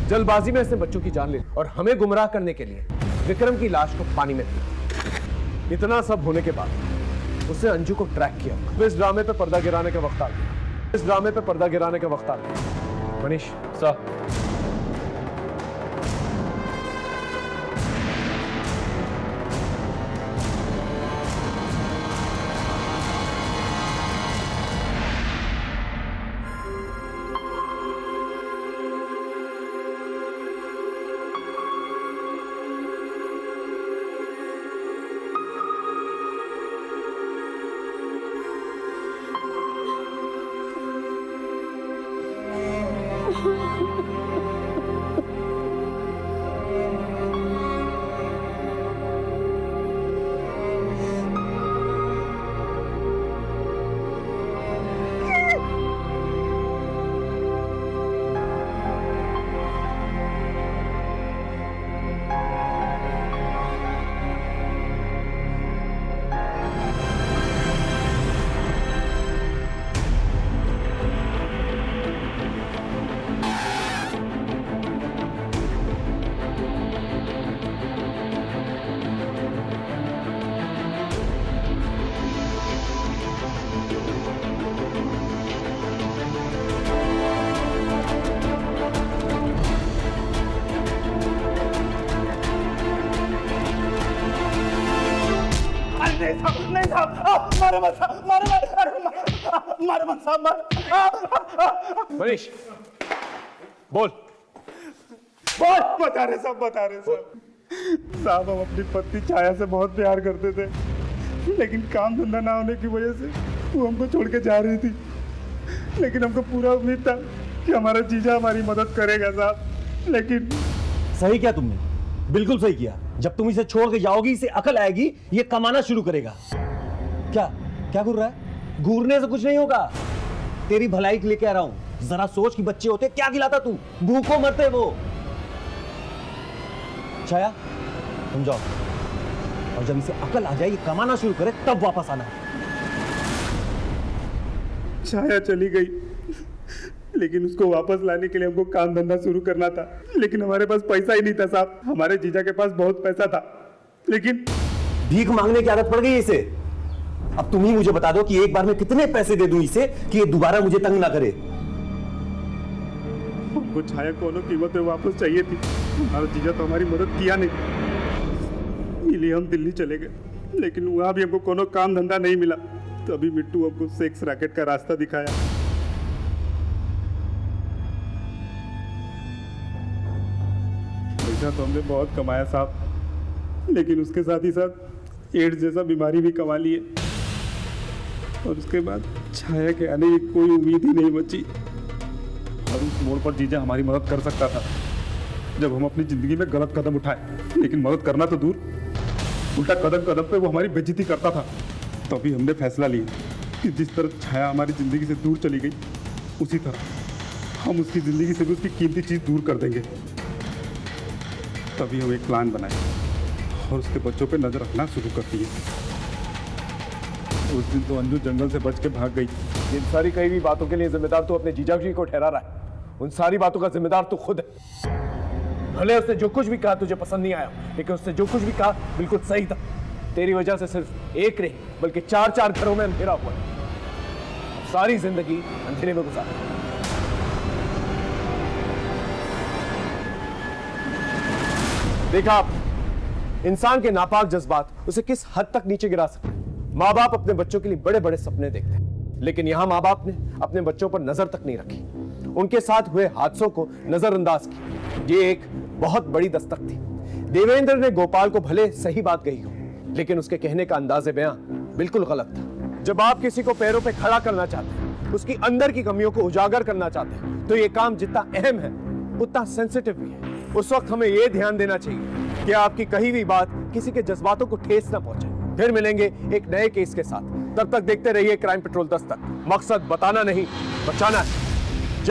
Speaker 1: जल्दबाजी में इसने बच्चों की जान ली और हमें गुमराह करने के लिए विक्रम की लाश को पानी में फेंका। इतना सब होने के बाद उसने अंजू को ट्रैक किया। इस ड्रामे पे पर्दा गिराने का वक्त आ गया। इस ड्रामे पे पर्दा गिराने का वक्त आ गया। मनीष
Speaker 9: सर,
Speaker 7: नहीं साहब, मारो मत साहब, मारो मत, मारो मत साहब, मारो।
Speaker 1: मनीष बोल
Speaker 7: बोल। बता रहे साहब। साहब हम अपनी पत्नी छाया से बहुत प्यार करते थे, लेकिन काम धंधा ना होने की वजह से वो हमको छोड़ के जा रही थी। लेकिन हमको पूरा उम्मीद था कि हमारा जीजा हमारी मदद करेगा साहब, लेकिन
Speaker 15: सही किया तुमने, बिल्कुल सही किया। जब तुम इसे छोड़ के जाओगी, इसे अकल आएगी, ये कमाना शुरू करेगा। क्या घूर रहा है? घूरने से कुछ नहीं होगा। तेरी भलाई के लिए कह रहा हूं। जरा सोच कि बच्चे होते क्या खिलाता तू, भूखों मरते वो। छाया तुम जाओ, और जब इसे अकल आ जाए, ये कमाना शुरू करे, तब वापस आना।
Speaker 7: छाया चली गई, लेकिन उसको वापस लाने के लिए हमको काम धंधा शुरू करना था, लेकिन हमारे पास पैसा ही नहीं था साहब। हमारे जीजा के पास बहुत पैसा था, लेकिन
Speaker 15: भीख मांगने की आदत पड़ गई इसे। अब तुम ही मुझे बता दो कि एक बार में कितने पैसे दे दूं इसे कि ये दोबारा मुझे तंग ना करे।
Speaker 7: हमको छाया कोनो कीमत में वापस चाहिए थी। हमारा जीजा तो हमारी मदद किया नहीं, इसलिए हम दिल्ली चले गए, लेकिन वहां भी हमको कोनो काम धंधा नहीं मिला। तभी मिट्टू हमको सेक्स रैकेट का रास्ता दिखाया। पैसा तो हमने बहुत कमाया साहब, लेकिन उसके साथ ही साथ एड्स जैसा बीमारी भी कमा लिए, और उसके बाद छाया के आने की कोई उम्मीद ही नहीं बची। और उस मोड़ पर जीजा हमारी मदद कर सकता था, जब हम अपनी जिंदगी में गलत कदम उठाए। लेकिन मदद करना तो दूर, उल्टा कदम कदम पे वो हमारी बेइज्जती करता था। तभी हमने फैसला लिया कि जिस तरह छाया हमारी जिंदगी से दूर चली गई, उसी तरह हम उसकी जिंदगी से भी उसकी कीमती चीज दूर कर देंगे। तभी हम एक प्लान बनाए और उसके बच्चों पे नजर रखना शुरू कर दिए। उस दिन तो अंजू जंगल से बच के भाग गई।
Speaker 1: इन सारी कई भी बातों के लिए जिम्मेदार तो अपने जीजा जी को ठहरा रहा है। उन सारी बातों का जिम्मेदार तो खुद है। भले उसने जो कुछ भी कहा तुझे पसंद नहीं आया, लेकिन उसने जो कुछ भी कहा बिल्कुल सही था। तेरी वजह से सिर्फ एक नहीं बल्कि 4-4 घरों में अंधेरा हुआ है। सारी जिंदगी अंधेरे में गुजारी। देखा आप, इंसान के नापाक जज्बात उसे किस हद तक नीचे गिरा सकते हैं। माँ बाप अपने बच्चों के लिए बड़े बड़े सपने देखते हैं, लेकिन यहां माँ बाप ने अपने बच्चों पर नजर तक नहीं रखी। उनके साथ हुए हादसों को नजरअंदाज किया। ये एक बहुत बड़ी दस्तक थी। देवेंद्र ने गोपाल को भले सही बात कही हो, लेकिन उसके कहने का अंदाज़े बयां बिल्कुल गलत था। जब आप किसी को पैरों पे खड़ा करना चाहते हैं, उसकी अंदर की कमियों को उजागर करना चाहते हैं, तो ये काम जितना अहम है उतना सेंसिटिव भी है। उस वक्त हमें यह ध्यान देना चाहिए कि आपकी कही हुई बात किसी के जज्बातों को ठेस न पहुंचे। फिर मिलेंगे एक नए केस के साथ। तब तक देखते रहिए क्राइम पेट्रोल दस्तक। मकसद बताना नहीं, बचाना है।